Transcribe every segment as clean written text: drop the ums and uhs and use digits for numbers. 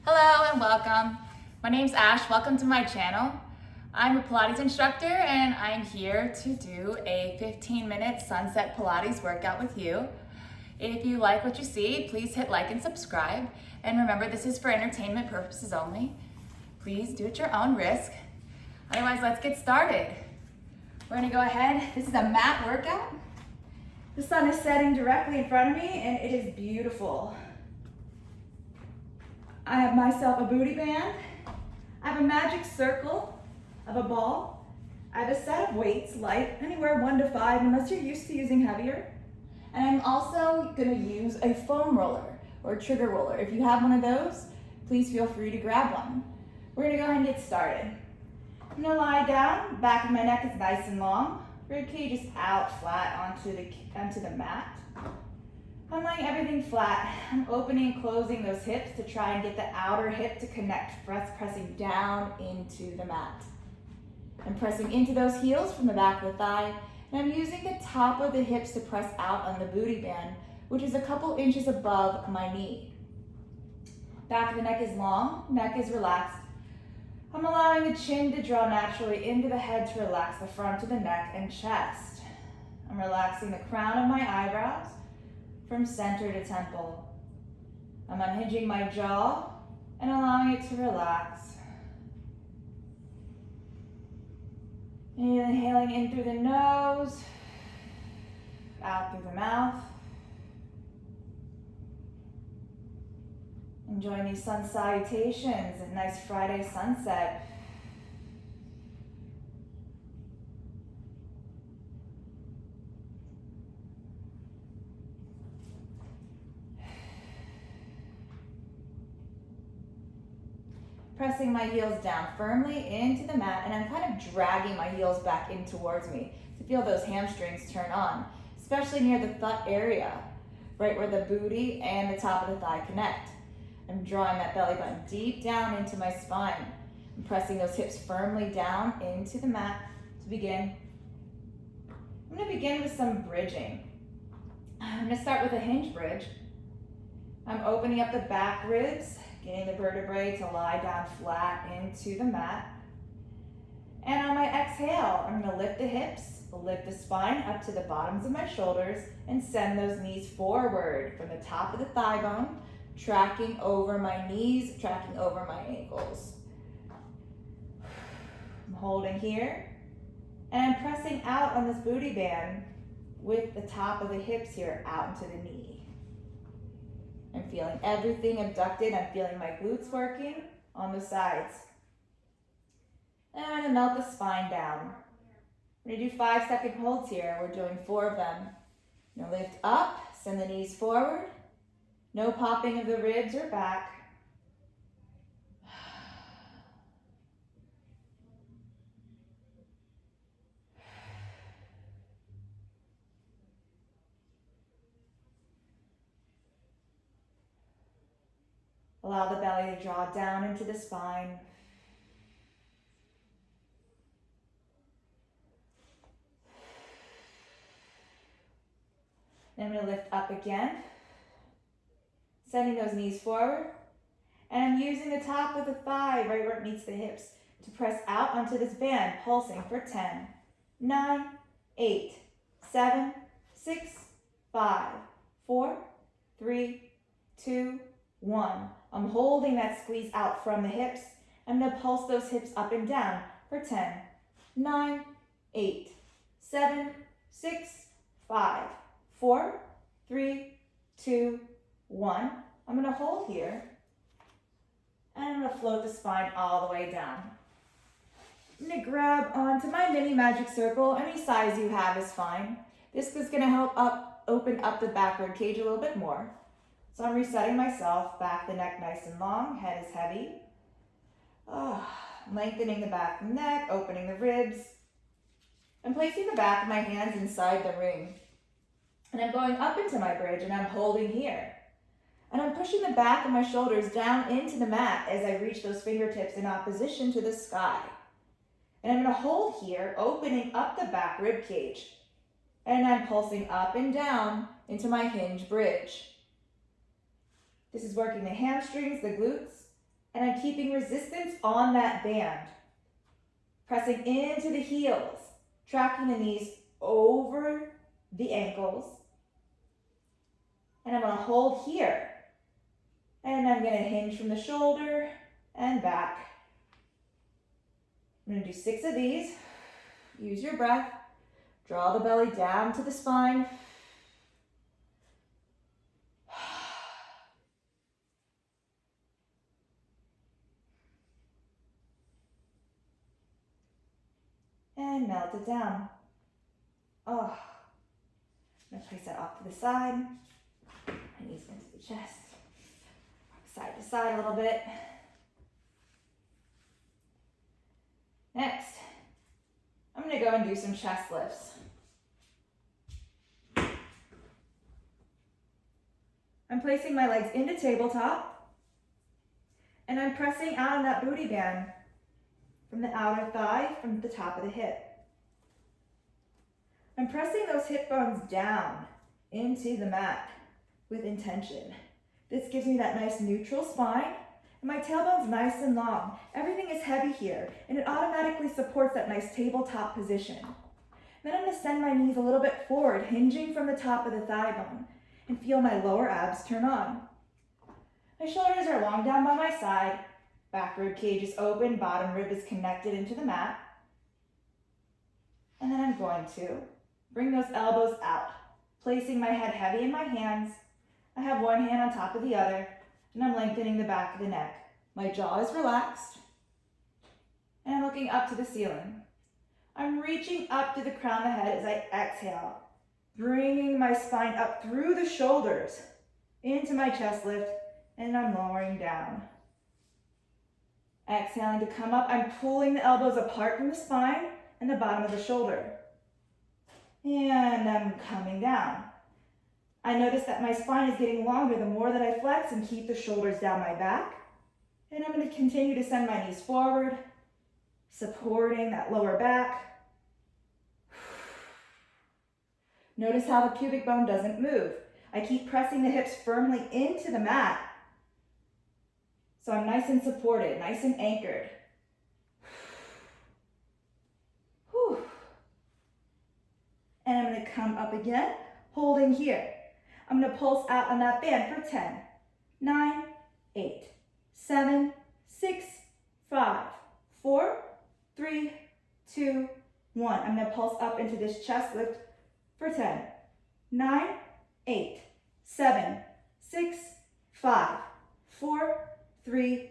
Hello and welcome. My name's Ash. Welcome to my channel. I'm a Pilates instructor and I'm here to do a 15-minute sunset Pilates workout with you. If you like what you see, please hit like and subscribe. And remember, this is for entertainment purposes only. Please do it at your own risk. Otherwise, let's get started. We're gonna go ahead. This is a mat workout. The sun is setting directly in front of me and it is beautiful. I have myself a booty band. I have a magic circle of a ball. I have a set of weights, light, anywhere 1 to 5, unless you're used to using heavier. And I'm also gonna use a foam roller or a trigger roller. If you have one of those, please feel free to grab one. We're gonna go ahead and get started. I'm gonna lie down, back of my neck is nice and long. Rib cage is out flat onto the mat. I'm laying everything flat. I'm opening and closing those hips to try and get the outer hip to connect, pressing down into the mat. I'm pressing into those heels from the back of the thigh, and I'm using the top of the hips to press out on the booty band, which is a couple inches above my knee. Back of the neck is long, neck is relaxed. I'm allowing the chin to draw naturally into the head to relax the front of the neck and chest. I'm relaxing the crown of my eyebrows from center to temple. I'm unhinging my jaw and allowing it to relax. Inhaling in through the nose, out through the mouth. Enjoying these sun salutations, a nice Friday sunset. Pressing my heels down firmly into the mat, and I'm kind of dragging my heels back in towards me to feel those hamstrings turn on, especially near the thigh area, right where the booty and the top of the thigh connect. I'm drawing that belly button deep down into my spine. I'm pressing those hips firmly down into the mat to begin. I'm going to begin with some bridging. I'm going to start with a hinge bridge. I'm opening up the back ribs, getting the vertebrae to lie down flat into the mat. And on my exhale, I'm going to lift the hips, lift the spine up to the bottoms of my shoulders, and send those knees forward from the top of the thigh bone, tracking over my knees, tracking over my ankles. I'm holding here, and I'm pressing out on this booty band with the top of the hips here out into the knee. I'm feeling everything abducted. I'm feeling my glutes working on the sides. And I'm gonna melt the spine down. We're gonna do 5-second holds here. We're doing 4 of them. I'm gonna lift up, send the knees forward. No popping of the ribs or back. Allow the belly to draw down into the spine. Then I'm going to lift up again, sending those knees forward. And I'm using the top of the thigh right where it meets the hips to press out onto this band, pulsing for 10, 9, 8, 7, 6, 5, 4, 3, 2, 1. I'm holding that squeeze out from the hips. I'm going to pulse those hips up and down for 10, 9, 8, 7, 6, 5, 4, 3, 2, 1. I'm going to hold here. And I'm going to float the spine all the way down. I'm going to grab onto my mini magic circle. Any size you have is fine. This is going to help open up the back rib cage a little bit more. So I'm resetting myself, back the neck nice and long, head is heavy. Lengthening the back of the neck, opening the ribs. I'm placing the back of my hands inside the ring. And I'm going up into my bridge and I'm holding here. And I'm pushing the back of my shoulders down into the mat as I reach those fingertips in opposition to the sky. And I'm going to hold here, opening up the back rib cage. And I'm pulsing up and down into my hinge bridge. This is working the hamstrings, the glutes, And I'm keeping resistance on that band. Pressing into the heels, tracking the knees over the ankles. And I'm gonna hold here. And I'm gonna hinge from the shoulder and back. I'm gonna do 6 of these. Use your breath. Draw the belly down to the spine. And melt it down. Oh, I'm gonna place that off to the side. My knees into the chest. Side to side a little bit. Next, I'm gonna go and do some chest lifts. I'm placing my legs into tabletop, and I'm pressing out on that booty band from the outer thigh, from the top of the hip. I'm pressing those hip bones down into the mat with intention. This gives me that nice neutral spine, and my tailbone's nice and long. Everything is heavy here, and it automatically supports that nice tabletop position. Then I'm gonna send my knees a little bit forward, hinging from the top of the thigh bone, and feel my lower abs turn on. My shoulders are long down by my side, back rib cage is open, bottom rib is connected into the mat. And then I'm going to bring those elbows out, placing my head heavy in my hands. I have one hand on top of the other, and I'm lengthening the back of the neck. My jaw is relaxed, and I'm looking up to the ceiling. I'm reaching up to the crown of the head as I exhale, bringing my spine up through the shoulders into my chest lift, and I'm lowering down. Exhaling to come up, I'm pulling the elbows apart from the spine and the bottom of the shoulder. And I'm coming down. I notice that my spine is getting longer the more that I flex and keep the shoulders down my back. And I'm going to continue to send my knees forward, supporting that lower back. Notice how the pubic bone doesn't move. I keep pressing the hips firmly into the mat. So I'm nice and supported, nice and anchored. Whew. And I'm going to come up again, holding here. I'm going to pulse out on that band for 10, 9, 8, 7, 6, 5, 4, 3, 2, 1. I'm going to pulse up into this chest lift for 10, 9, 8, 7, 6, 5, 4, 3,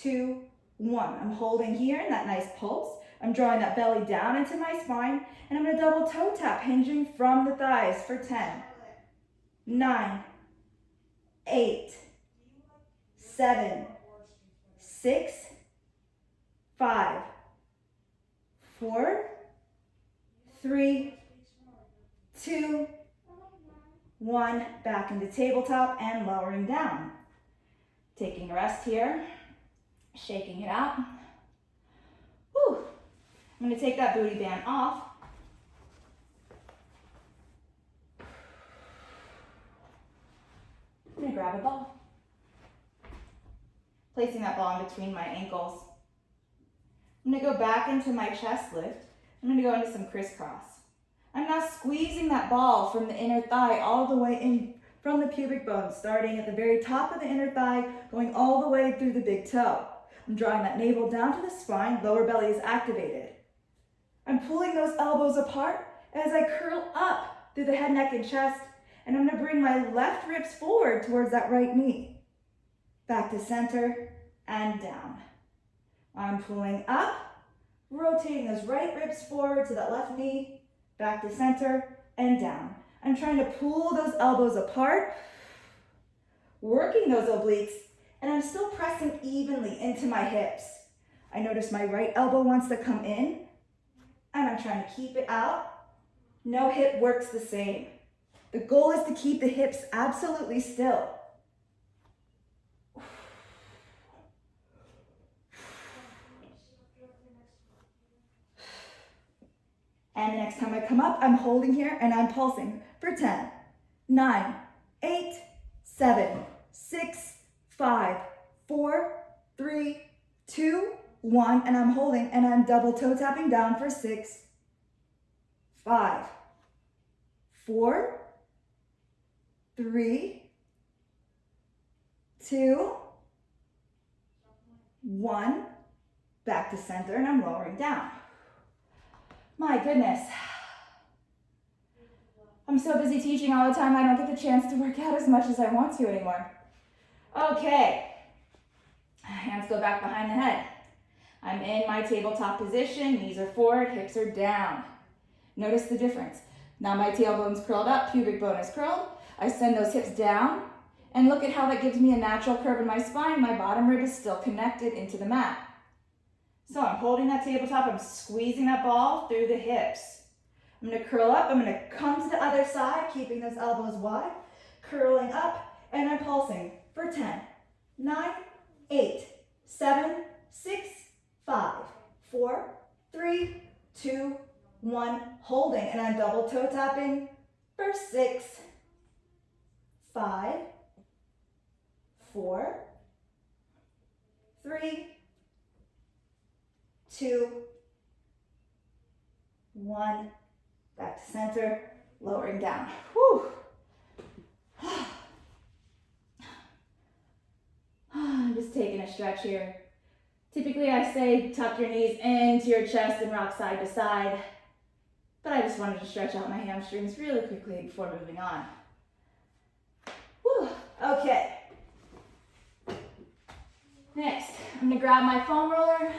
2, 1. I'm holding here in that nice pulse. I'm drawing that belly down into my spine, and I'm going to double toe tap, hinging from the thighs for 10, 9, 8, 7, 6, 5, 4, 3, 2, 1. Back into tabletop and lowering down. Taking a rest here, shaking it out. Whew. I'm going to take that booty band off. I'm going to grab a ball. Placing that ball in between my ankles. I'm going to go back into my chest lift. I'm going to go into some crisscross. I'm now squeezing that ball from the inner thigh all the way in from the pubic bone, starting at the very top of the inner thigh, going all the way through the big toe. I'm drawing that navel down to the spine, lower belly is activated. I'm pulling those elbows apart as I curl up through the head, neck, and chest, and I'm gonna bring my left ribs forward towards that right knee. Back to center and down. I'm pulling up, rotating those right ribs forward to that left knee, back to center and down. I'm trying to pull those elbows apart, working those obliques, and I'm still pressing evenly into my hips. I notice my right elbow wants to come in, and I'm trying to keep it out. No hip works the same. The goal is to keep the hips absolutely still. And the next time I come up, I'm holding here and I'm pulsing for 10, 9, 8, 7, 6, 5, 4, 3, 1, and I'm holding, and I'm double toe tapping down for 6, 5, 4, 3, 2, 1. Back to center, and I'm lowering down. My goodness. I'm so busy teaching all the time, I don't get the chance to work out as much as I want to anymore. Okay. Hands go back behind the head. I'm in my tabletop position, knees are forward, hips are down. Notice the difference. Now my tailbone's curled up, pubic bone is curled. I send those hips down, and look at how that gives me a natural curve in my spine. My bottom rib is still connected into the mat. So I'm holding that tabletop, I'm squeezing that ball through the hips. I'm gonna curl up, I'm gonna come to the other side, keeping those elbows wide, curling up, and I'm pulsing for 10, 9, 8, 7, 6, 5, 4, 3, 2, 1, holding, and I'm double toe tapping for 6, 5, 4, 3, 2, 1, back to center, lowering down. Whew. I'm just taking a stretch here. Typically I say tuck your knees into your chest and rock side to side, but I just wanted to stretch out my hamstrings really quickly before moving on. Whew. Okay. Next, I'm gonna grab my foam roller,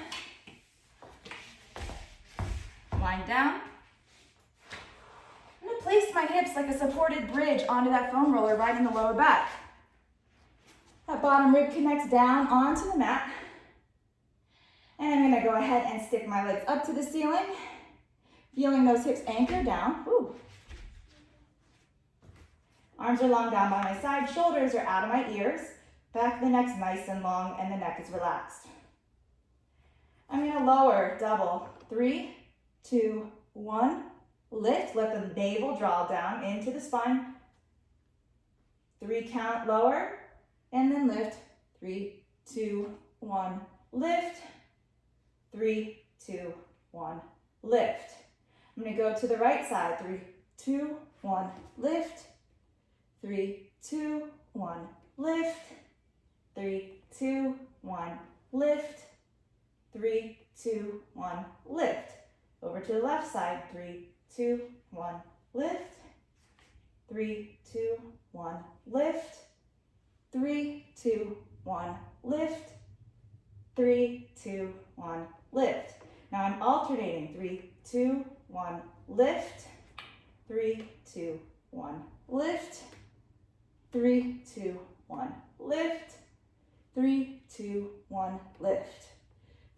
wind down. I'm gonna place my hips like a supported bridge onto that foam roller right in the lower back. That bottom rib connects down onto the mat. And I'm gonna go ahead and stick my legs up to the ceiling, feeling those hips anchor down. Ooh. Arms are long down by my side, shoulders are out of my ears, back of the neck's nice and long, and the neck is relaxed. I'm gonna lower, double, 3, 2, 1, lift, let the navel draw down into the spine. 3 count, lower, and then lift. 3, 2, 1, lift. 3, 2, 1, lift. I'm gonna go to the right side. 3, 2, 1, lift. 3, 2, 1, lift. 3, 2, 1, lift. 3, 2, 1, lift. Over to the left side. 3, 2, 1, lift. 3, 2, 1, lift. 3, 2, 1, lift. 3, 2, 1, lift. Now I'm alternating. 3, 2, 1, lift. 3, 2, 1, lift. 3, 2, 1, lift. 3, 2, 1, lift.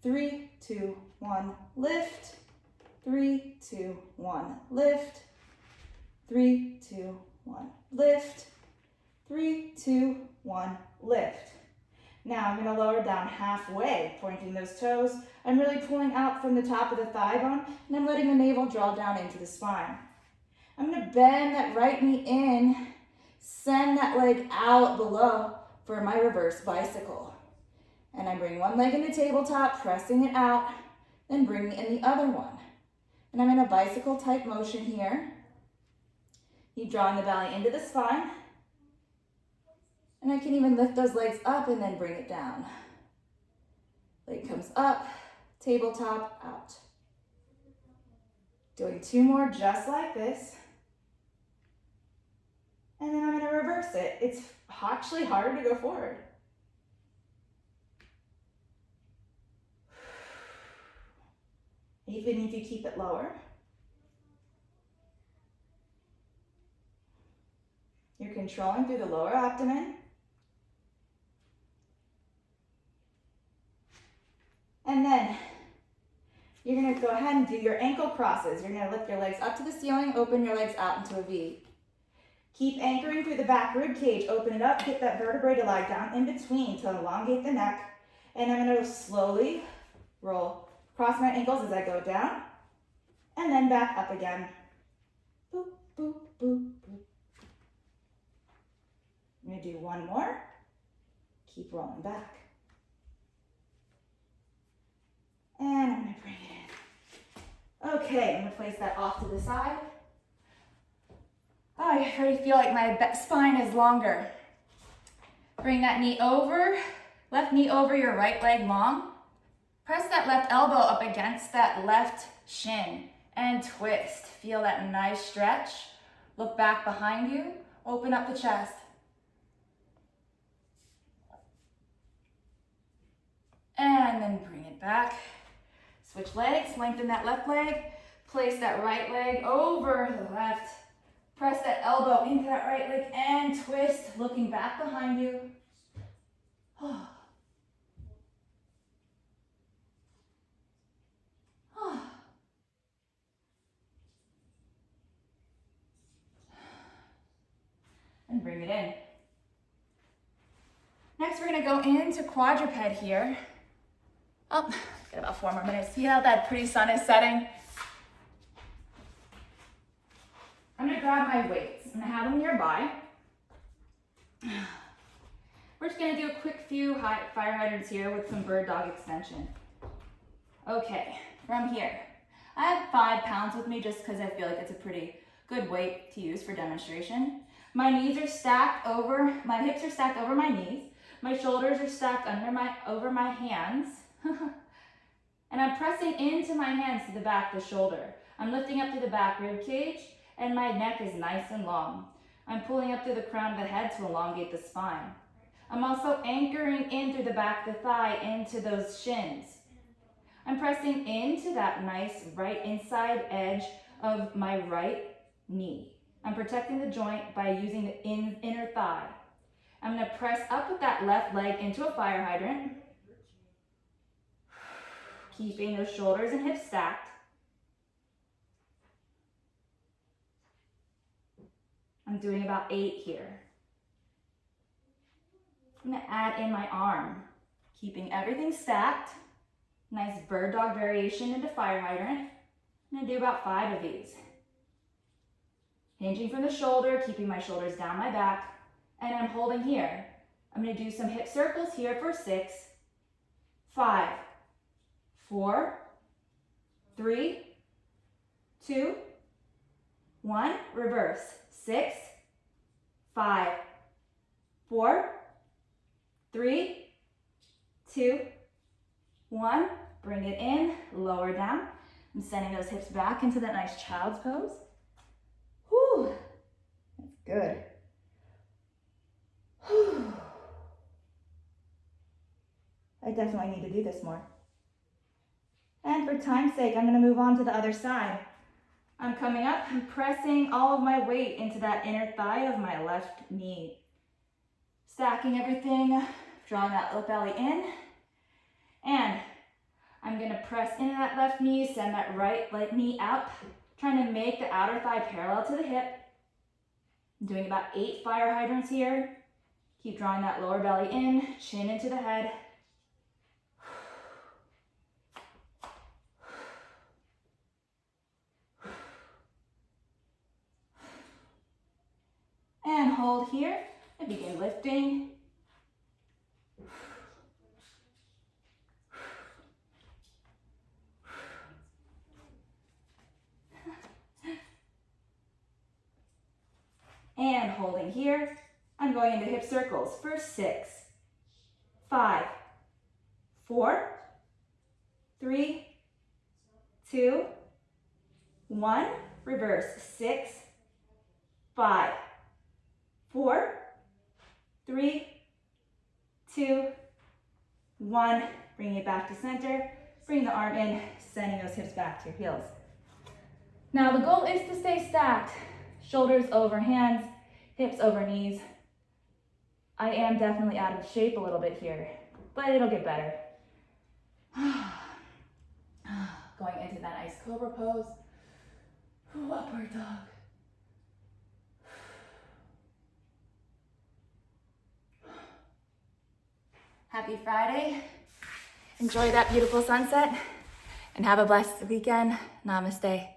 3, 2, 1, lift. 3, 2, 1, lift. 3, 2, 1, lift. 3, 2, 1, lift. Now I'm going to lower down halfway, pointing those toes. I'm really pulling out from the top of the thigh bone, and I'm letting the navel draw down into the spine. I'm going to bend that right knee in, send that leg out below for my reverse bicycle. And I bring one leg into tabletop, pressing it out, then bringing in the other one. And I'm in a bicycle type motion here. Keep drawing the belly into the spine. And I can even lift those legs up and then bring it down. Leg comes up, tabletop, out. Doing 2 more just like this. And then I'm going to reverse it. It's actually harder to go forward. Even if you keep it lower. You're controlling through the lower abdomen. And then you're going to go ahead and do your ankle crosses. You're going to lift your legs up to the ceiling, open your legs out into a V. Keep anchoring through the back rib cage. Open it up, get that vertebrae to lie down in between to elongate the neck. And I'm going to slowly roll across my ankles as I go down. And then back up again. Boop, boop, boop, boop. I'm going to do 1 more. Keep rolling back. And I'm gonna bring it in. Okay, I'm gonna place that off to the side. Oh, I already feel like my spine is longer. Bring that knee over, left knee over your right leg long. Press that left elbow up against that left shin and twist. Feel that nice stretch. Look back behind you, open up the chest. And then bring it back. Switch legs, lengthen that left leg, place that right leg over the left. Press that elbow into that right leg and twist, looking back behind you. And bring it in. Next, we're gonna go into quadruped here. Oh, got about 4 more minutes. See how that pretty sun is setting? I'm gonna grab my weights. I'm gonna have them nearby. We're just gonna do a quick few fire hydrants here with some bird dog extension. Okay, from here. I have 5 pounds with me just because I feel like it's a pretty good weight to use for demonstration. My knees are stacked over, my hips are stacked over my knees. My shoulders are stacked over my hands. And I'm pressing into my hands to the back of the shoulder. I'm lifting up to the back rib cage and my neck is nice and long. I'm pulling up through the crown of the head to elongate the spine. I'm also anchoring in through the back of the thigh into those shins. I'm pressing into that nice right inside edge of my right knee. I'm protecting the joint by using the inner thigh. I'm gonna press up with that left leg into a fire hydrant. Keeping those shoulders and hips stacked. I'm doing about 8 here. I'm gonna add in my arm, keeping everything stacked. Nice bird dog variation into fire hydrant. I'm gonna do about 5 of these. Hinging from the shoulder, keeping my shoulders down my back, and I'm holding here. I'm gonna do some hip circles here for 6, 5, 4, 3, 2, 1, reverse. 6, 5, 4, 3, 2, 1. Bring it in, lower down. I'm sending those hips back into that nice child's pose. Whew, that's good. Whew. I definitely need to do this more. And for time's sake, I'm gonna move on to the other side. I'm coming up and pressing all of my weight into that inner thigh of my left knee. Stacking everything, drawing that lip belly in. And I'm gonna press into that left knee, send that right leg knee out, trying to make the outer thigh parallel to the hip. I'm doing about 8 fire hydrants here. Keep drawing that lower belly in, chin into the head. And hold here and begin lifting. And holding here, I'm going into hip circles for 6, 5, 4, 3, 2, 1. Reverse. 6, 5, 4, 3, 2, 1. Bring it back to center. Bring the arm in, sending those hips back to your heels. Now the goal is to stay stacked. Shoulders over hands, hips over knees. I am definitely out of shape a little bit here, but it'll get better. Going into that nice cobra pose. Upward dog. Happy Friday. Enjoy that beautiful sunset and have a blessed weekend. Namaste.